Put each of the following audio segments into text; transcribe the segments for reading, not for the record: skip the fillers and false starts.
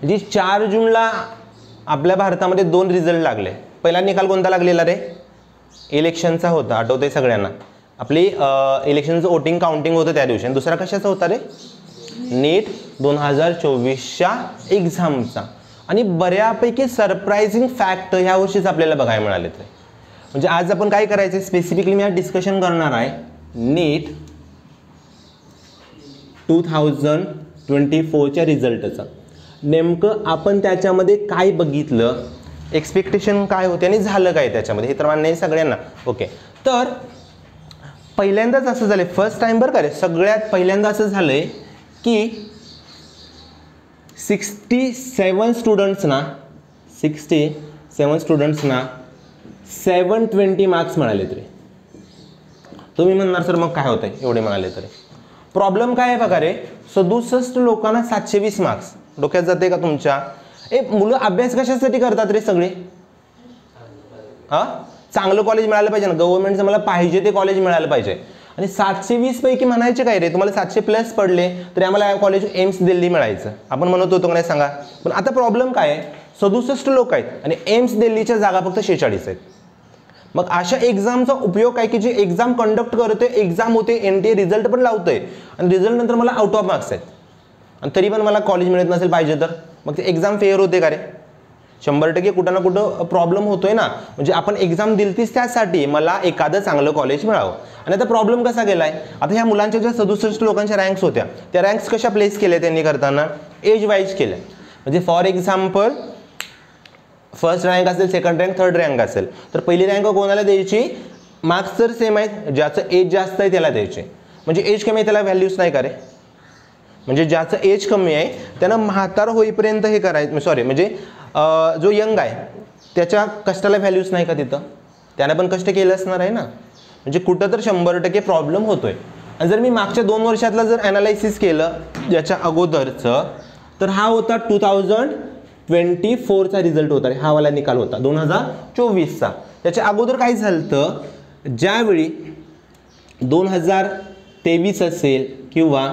जी 4 जूनला आपल्या भारतामध्ये 2 रिझल्ट लागले. पहिला निकाल कोणता लागलेला रे? इलेक्शनचा होता, आठवतंय सगळ्यांना. आपली इलेक्शनचं वोटिंग काउंटिंग होतं त्या दिवशी. आणि दुसरा कशाचा होता रे? नीट 2024च्या एक्झामचा. आणि बऱ्यापैकी सरप्रायझिंग फॅक्ट ह्या वर्षीच आपल्याला बघायला मिळाले. ते म्हणजे आज आपण काय करायचं स्पेसिफिकली मी आज डिस्कशन करणार आहे नीट 2024च्या रिझल्टचा. नेमकं आपण त्याच्यामध्ये काय बघितलं, एक्सपेक्टेशन काय होते आणि झालं काय त्याच्यामध्ये, हे तर मान्य आहे सगळ्यांना. ओके, तर पहिल्यांदाच असं झालंय, फर्स्ट टाइम बरं का रे, सगळ्यात पहिल्यांदा असं झालंय की 67 स्टुडंट्सना 720 मार्क्स मिळाले तरी. तुम्ही म्हणणार सर मग काय होतंय एवढे मिळाले तरी. प्रॉब्लेम काय आहे बघा रे, 67 लोकांना 720 मार्क्स. डोक्यात जाते का तुमच्या? मुलं अभ्यास कशासाठी करतात रे सगळे? हा, चांगलं कॉलेज मिळालं पाहिजे ना, गव्हर्नमेंटचं मला पाहिजे ते कॉलेज मिळालं पाहिजे. आणि 720 पैकी म्हणायचे काय रे, तुम्हाला 700+ पडले तरी आम्हाला कॉलेज एम्स दिल्ली मिळायचं, आपण म्हणत होतो का नाही सांगा. पण आता प्रॉब्लेम काय आहे, 67 लोक आहेत आणि एम्स दिल्लीच्या जागा फक्त 46 आहेत. मग अशा एक्झामचा उपयोग काय की जे एक्झाम कंडक्ट करते, एक्झाम होते, NTA रिझल्ट पण लावतोय आणि रिझल्ट नंतर मला आउट ऑफ मार्क्स आहेत आणि तरी पण मला कॉलेज मिळत नसेल पाहिजे तर मग ते एक्झाम फेअर होते का रे? 100% कुठं ना कुठं प्रॉब्लेम होतोय ना. म्हणजे आपण एक्झाम दिलतीच त्यासाठी मला एखादं चांगलं कॉलेज मिळावं. आणि आता प्रॉब्लेम कसा गेलाय, आता ह्या मुलांच्या ज्या 67 लोकांच्या रँक्स होत्या त्या रँक्स कशा प्लेस केल्या त्यांनी करताना? एज वाईज केल्या. म्हणजे फॉर एक्झाम्पल फर्स्ट रँक असेल, सेकंड रँक, थर्ड रँक असेल तर पहिली रँक कोणाला द्यायची? मार्क्स तर सेम आहेत, ज्याचं एज जास्त आहे त्याला द्यायचे. म्हणजे एज कमी आहे त्याला व्हॅल्यूज नाही का रे? म्हणजे ज्याचं एज कमी आहे त्यानं म्हातार होईपर्यंत हे करायचं, सॉरी म्हणजे जो यंग आहे त्याच्या कष्टाला व्हॅल्यूज नाही का तिथं? त्यानं पण कष्ट केलं असणार आहे ना. म्हणजे कुठं तर 100% प्रॉब्लेम होतोय. आणि जर मी मागच्या 2 वर्षातला जर ॲनालायसिस केलं याच्या अगोदरचं तर हा होता 2024चा रिझल्ट होता, हा वाला निकाल होता 2024चा. त्याच्या अगोदर काय झालं तर ज्यावेळी 2023 असेल किंवा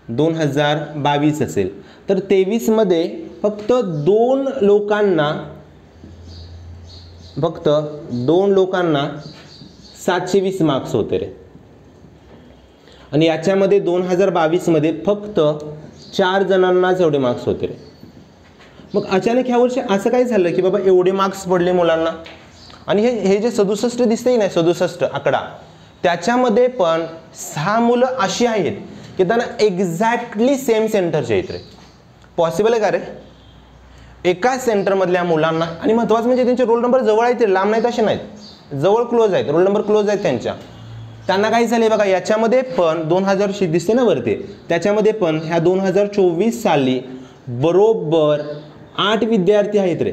2022 असेल तर 23मध्ये फक्त 2 लोकांना 720 मार्क्स होते रे. आणि याच्यामध्ये 2022मध्ये फक्त 4 जणांनाच एवढे मार्क्स होते रे. मग अचानक ह्या वर्षी असं काय झालं की बाबा एवढे मार्क्स पडले मुलांना. आणि हे जे 67 दिसतंय नाही 67 आकडा, त्याच्यामध्ये पण 6 मुलं अशी आहेत की त्यांना एक्झॅक्टली सेम सेंटरचे आहेत रे. पॉसिबल आहे का रे? एका सेंटरमधल्या मुलांना, आणि महत्त्वाचं म्हणजे त्यांचे रोल नंबर जवळ आहेत, लांब नाहीत असे नाहीत, जवळ क्लोज आहेत, रोल नंबर क्लोज आहेत त्यांना काय झाले बघा. याच्यामध्ये पण 2000 दिसते ना वरती, त्याच्यामध्ये पण ह्या 2024 साली बरोबर 8 विद्यार्थी आहेत रे,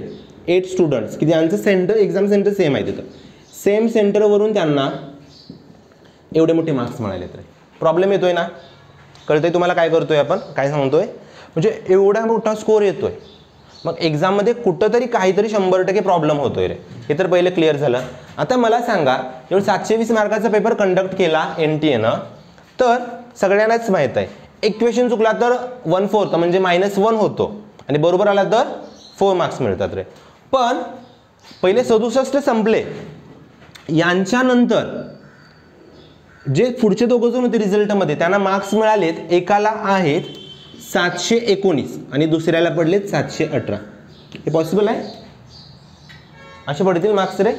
8 स्टुडंट्स की त्यांचं सेंटर, एक्झाम सेंटर सेम आहे तिथं. सेम सेंटरवरून त्यांना एवढे मोठे मार्क्स मिळाले रे. प्रॉब्लेम येतोय ना? कळतंय तुम्हाला काय करतोय आपण, काय सांगतोय? म्हणजे एवढा मोठा स्कोर येतोय, मग एक्झाममध्ये कुठंतरी काहीतरी 100% प्रॉब्लेम होतोय रे. हे तर पहिलं क्लिअर झालं. आता मला सांगा, एवढं 720 मार्काचा पेपर कंडक्ट केला NTAनं, तर सगळ्यांनाच माहीत आहे एक क्वेश्चन चुकला तर 1/4 म्हणजे -1 होतो आणि बरोबर आला तर 4 मार्क्स मिळतात रे. पण पहिले 67 संपले, यांच्यानंतर जे पुढचे 2 जण होते रिझल्टमध्ये त्यांना मार्क्स मिळालेत, एकाला आहेत 719 आणि दुसऱ्याला पडलेत 718. हे पॉसिबल आहे? असे पडतील मार्क्स रे.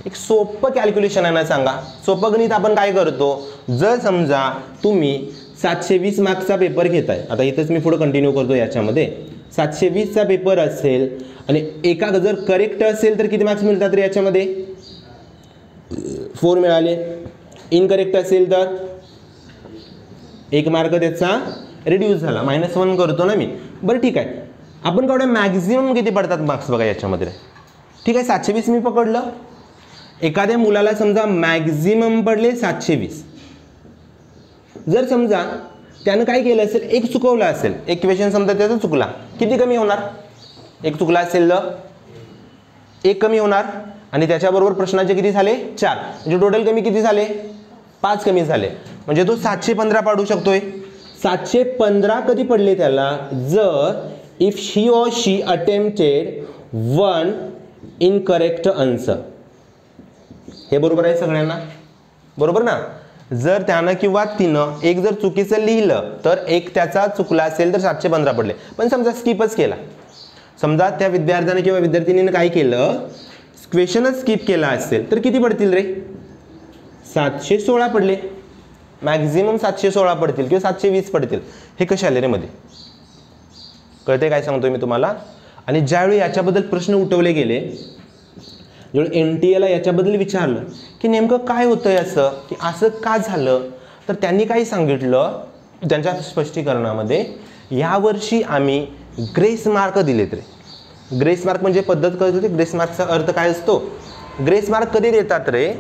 एक सोपं कॅल्क्युलेशन आहे ना, सांगा सोपं गणित. आपण काय करतो, जर समजा तुम्ही 720 मार्क्सचा पेपर घेताय, आता इथंच मी पुढे कंटिन्यू करतो, याच्यामध्ये 720चा पेपर असेल आणि एका जर करेक्ट असेल तर किती मार्क्स मिळतात रे? याच्यामध्ये 4 मिळाले. इनकरेक्ट असेल तर 1 मार्क त्याचा रिड्यूस झाला, -1 करतो ना मी. बरं ठीक आहे, आपण केवढ्या मॅक्झिमम किती पडतात मार्क्स बघा याच्यामध्ये. ठीक आहे, 720 मी पकडलं. एखाद्या मुलाला समजा मॅक्झिमम पडले 720. जर समजा त्यानं काय केलं असेल, एक चुकवला असेल, एक क्वेश्चन समजा त्याचा चुकला, किती कमी होणार? एक चुकला असेल तर 1 कमी होणार आणि त्याच्याबरोबर प्रश्नाचे किती झाले? 4. म्हणजे टोटल कमी किती झाले? 5 कमी झाले. म्हणजे तो 715 पाडू शकतोय. 715 कधी पडले त्याला? जर इफ ही और शी अटेम्प्टेड वन इनकरेक्ट आन्सर. हे बरोबर आहे सगळ्यांना, बरोबर ना. जर त्यानं किंवा तिनं एक जर चुकीचं लिहिलं तर एक त्याचा चुकला असेल तर 715 पडले. पण समजा स्किपच केला, समजा त्या विद्यार्थ्याने किंवा विद्यार्थिनीने काय केलं, क्वेश्चनच स्किप केला असेल तर किती पडतील रे? 716 पडले. मॅक्झिमम 716 पडतील किंवा 720 पडतील. हे कसे आले रे मध्ये? कळते काय सांगतोय मी तुम्हाला. आणि ज्यावेळी याच्याबद्दल प्रश्न उठवले गेले, ज्यावेळी NTA ला याच्याबद्दल विचारलं की नेमकं काय होतंय असं, की असं का झालं, तर त्यांनी काय सांगितलं त्यांच्या स्पष्टीकरणामध्ये, यावर्षी आम्ही ग्रेस मार्क दिलेत रे. ग्रेस मार्क म्हणजे पद्धत कळत होती. ग्रेस मार्कचा अर्थ काय असतो? ग्रेस मार्क कधी देतात रे?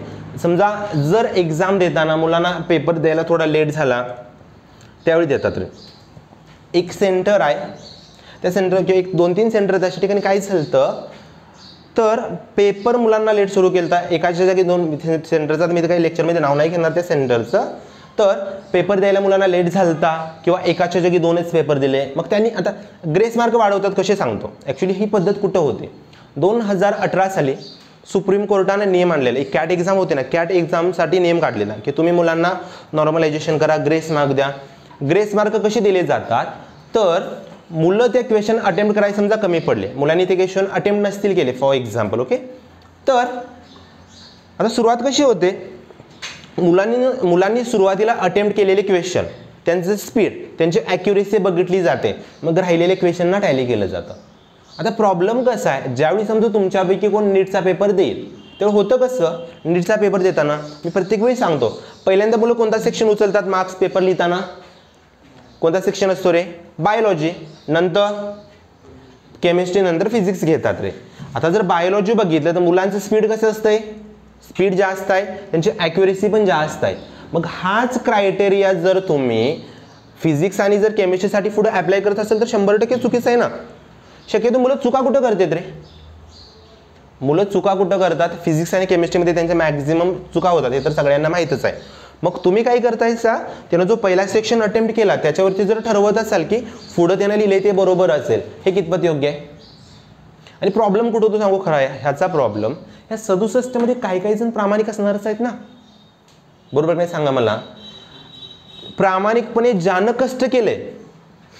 समजा जर एक्झाम देताना मुलांना पेपर द्यायला थोडा लेट झाला त्यावेळी देतात रे. एक सेंटर आहे, त्या सेंटर किंवा एक 2-3 सेंटर त्याच्या ठिकाणी काय झालं तर पेपर मुलांना लेट सुरू केला. एकाच्या जागी 2 सेंटरचा मी तर काही लेक्चरमध्ये नाव नाही घेणार त्या सेंटरचं. तर पेपर द्यायला मुलांना लेट झालता किंवा एकाच्या जागी 2च पेपर दिले. मग त्यांनी आता ग्रेस मार्क वाढवतात कसे सांगतो. ॲक्च्युली ही पद्धत कुठं होते? 2018 साली सुप्रीम कोर्टाने नियम आणलेला. एक कॅट एक्झाम होते ना, कॅट एक्झामसाठी नियम काढलेला की तुम्ही मुलांना नॉर्मलायझेशन करा, ग्रेस मार्क द्या. ग्रेस मार्क कसे दिले जातात तर मुलं ते क्वेश्चन अटेम्प्ट करायला समजा कमी पडले, मुलांनी ते क्वेश्चन अटेम्प्ट नसतील केले फॉर एक्झाम्पल, ओके. तर आता सुरुवात कशी होते, मुलांनी सुरुवातीला अटेम्प्ट केलेले क्वेश्चन, त्यांचं स्पीड, त्यांची ॲक्युरेसी बघितली जाते, मग राहिलेले क्वेश्चनना टॅली केलं जातं. आता प्रॉब्लेम कसा आहे, ज्यावेळी समजा तुमच्यापैकी कोण नीटचा पेपर देईल तेव्हा होतं कसं, नीटचा पेपर देताना मी प्रत्येक वेळी सांगतो, पहिल्यांदा मुलं कोणता सेक्शन उचलतात मार्क्स पेपर लिहिताना? कोणता सेक्शन असतो रे? बायोलॉजी, नंतर केमिस्ट्री, नंतर फिजिक्स घेतात रे. आता जर बायोलॉजी बघितलं तर मुलांचं स्पीड कसं असतंय? स्पीड जास्त आहे, त्यांची ॲक्युरेसी पण जास्त आहे. मग हाच क्रायटेरिया जर तुम्ही फिजिक्स आणि जर केमिस्ट्रीसाठी पुढे अप्लाय करत असेल तर 100% चुकीचं आहे ना. शक्यतो मुलं चुका कुठं करतात रे? मुलं चुका कुठं करतात? फिजिक्स आणि केमिस्ट्रीमध्ये त्यांच्या मॅक्झिमम चुका होतात, हे तर सगळ्यांना माहीतच आहे. मग तुम्ही काय करतायसा, त्यानं जो पहिला सेक्शन अटेम्प्ट केला त्याच्यावरती जर ठरवत असाल की पुढं त्यानं लिहिले ते बरोबर असेल, हे कितपत योग्य आहे? आणि प्रॉब्लेम कुठं होतो सांगू खरा आहे, ह्याचा प्रॉब्लेम ह्या 67 मध्ये काही जण प्रामाणिक असणारच आहेत ना, बरोबर नाही? सांगा मला. प्रामाणिकपणे ज्यानं कष्ट केले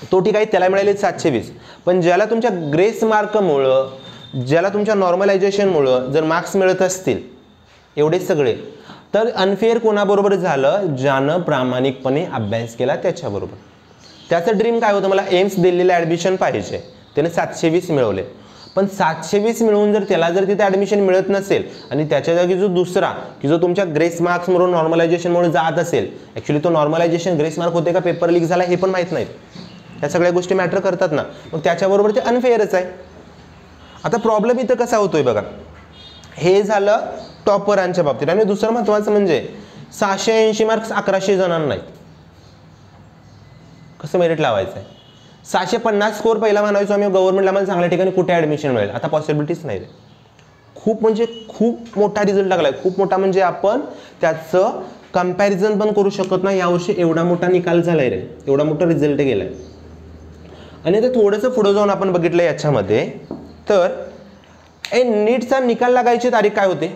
तो ठीक आहे, त्याला मिळाले 720. पण ज्याला तुमच्या ग्रेस मार्कमुळं, ज्याला तुमच्या नॉर्मलायझेशनमुळं जर मार्क्स मिळत असतील एवढेच सगळे, तर अनफेअर कोणाबरोबर झालं? ज्यानं प्रामाणिकपणे अभ्यास केला त्याच्याबरोबर. त्याचं ड्रीम काय होतं, मला एम्स दिल्लीला ॲडमिशन पाहिजे, त्याने 720 मिळवले. पण 720 मिळवून जर त्याला जर तिथे ॲडमिशन मिळत नसेल आणि त्याच्या जागी जो दुसरा की जो तुमच्या ग्रेस मार्क्समुळे नॉर्मलायझेशनमुळे जात असेल, ॲक्च्युली तो नॉर्मलायझेशन ग्रेस मार्क होते का पेपर लीक झाला हे पण माहीत नाहीत, ह्या सगळ्या गोष्टी मॅटर करतात ना, मग त्याच्याबरोबर ते अनफेअरच आहे. आता प्रॉब्लेम इथं कसा होतोय बघा, हे झालं टॉपरांच्या बाबतीत. आणि दुसरं महत्त्वाचं म्हणजे 680 मार्क्स 1100 जणांना नाहीत. कसं मेरिट लावायचं आहे? 650 स्कोर पहिला म्हणायचो आम्ही गव्हर्नमेंटला, आम्हाला चांगल्या ठिकाणी कुठे ॲडमिशन मिळेल, आता पॉसिबिलिटीच नाही रे. खूप म्हणजे खूप मोठा रिझल्ट लागलाय, खूप मोठा म्हणजे आपण त्याचं कंपॅरिझन पण करू शकत नाही. यावर्षी एवढा मोठा निकाल झालाय रे, एवढा मोठा रिझल्ट गेलाय. आणि आता थोडंसं पुढे जाऊन आपण बघितलं याच्यामध्ये, तर नीटचा निकाल लागायची तारीख काय होते?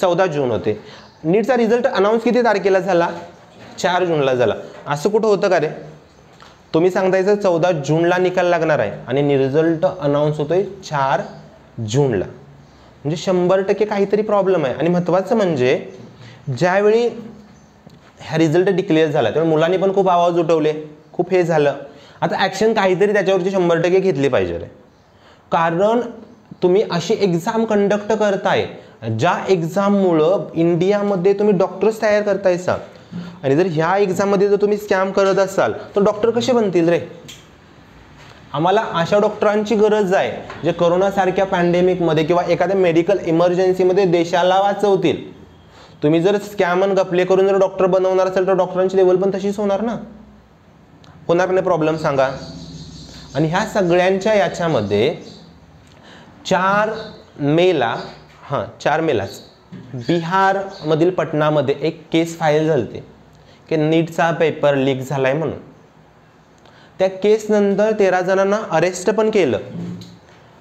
14 जून होते. नीटचा रिझल्ट अनाऊन्स किती तारखेला झाला? 4 जूनला झाला. असं कुठं होतं का रे? तुम्ही सांगतायचं 14 जूनला निकाल लागणार आहे आणि रिझल्ट अनाऊन्स होतोय 4 जूनला, म्हणजे 100% काहीतरी प्रॉब्लेम आहे. आणि महत्त्वाचं म्हणजे ज्यावेळी ह्या रिझल्ट डिक्लेअर झाला त्यावेळी मुलांनी पण खूप आवाज उठवले, खूप हे झालं. आता ॲक्शन काहीतरी त्याच्यावरची 100% घेतली पाहिजे रे. कारण तुम्ही अशी एक्झाम कंडक्ट करताय ज्या एक्झाममुळं इंडियामध्ये तुम्ही डॉक्टर्स तयार करतायसा, आणि जर ह्या एक्झाममध्ये जर तुम्ही स्कॅम करत असाल तर डॉक्टर कसे बनतील रे? आम्हाला अशा डॉक्टरांची गरज आहे जे कोरोनासारख्या पॅन्डेमिकमध्ये किंवा एखाद्या मेडिकल इमर्जन्सीमध्ये देशाला वाचवतील. तुम्ही जर स्कॅम आणि गपले करून जर डॉक्टर बनवणार असेल तर डॉक्टरांची लेवल पण तशीच होणार ना, होणार नाही? प्रॉब्लेम सांगा. आणि ह्या सगळ्यांच्या याच्यामध्ये 4 मेलाच बिहारमधील पटनामध्ये एक केस फाईल झाली की नीटचा पेपर लीक झालाय म्हणून. त्या केसनंतर 13 जणांना अरेस्ट पण केलं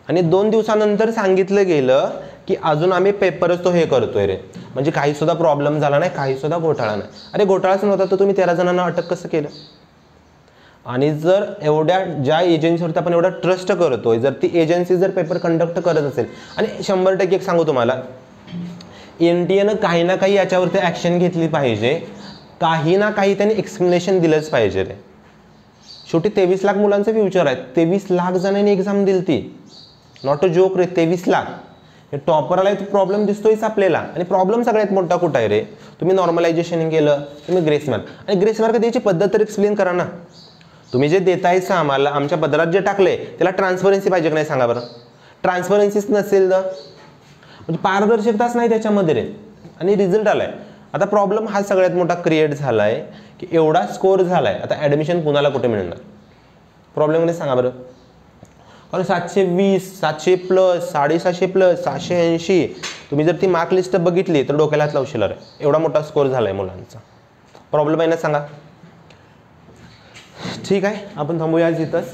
आणि 2 दिवसानंतर सांगितलं गेलं की अजून आम्ही पेपरच तो हे करतोय रे, म्हणजे काही सुद्धा प्रॉब्लेम झाला नाही, काही सुद्धा घोटाळा नाही. अरे घोटाळाच नव्हता तर तुम्ही 13 जणांना अटक कसं केलं? आणि जर एवढ्या ज्या एजन्सीवरती आपण एवढा ट्रस्ट करतोय, जर ती एजन्सी जर पेपर कंडक्ट करत असेल, आणि 100% एक सांगू तुम्हाला, NTA काही ना काही याच्यावरती ॲक्शन घेतली पाहिजे, काही ना काही त्यांनी एक्सप्लेनेशन दिलंच पाहिजे रे. शेवटी 23 लाख मुलांचं फ्युचर आहे. 23 लाख जणांनी एक्झाम दिली ती, नॉट अ जोक रे. 23 लाख हे टॉपरला प्रॉब्लेम दिसतोयच आपल्याला. आणि प्रॉब्लेम सगळ्यात मोठा कुठं आहे रे? तुम्ही नॉर्मलायझेशन केलं, तुम्ही ग्रेस मार्क, आणि ग्रेस मार्क द्यायची पद्धत तर एक्सप्लेन करा ना. तुम्ही जे देतायचं आम्हाला, आमच्या पदरात जे टाकले त्याला ट्रान्सपरन्सी पाहिजे की नाही सांगा बरं? ट्रान्सपरन्सीच नसेल तर म्हणजे पारदर्शकताच नाही त्याच्यामध्ये रे, आणि रिझल्ट आलाय. आता प्रॉब्लेम हा सगळ्यात मोठा क्रिएट झालाय की एवढा स्कोर झालाय, आता ॲडमिशन कुणाला कुठे मिळणार? प्रॉब्लेम नाही सांगा बरं? कारण 720, 700 प्लस, 750 प्लस, 780, तुम्ही जर ती मार्क लिस्ट बघितली तर डोक्याला हात लावशील रे, एवढा मोठा स्कोर झालाय मुलांचा. प्रॉब्लेम आहे ना सांगा? ठीक आहे, आपण थांबूया आज इथंच.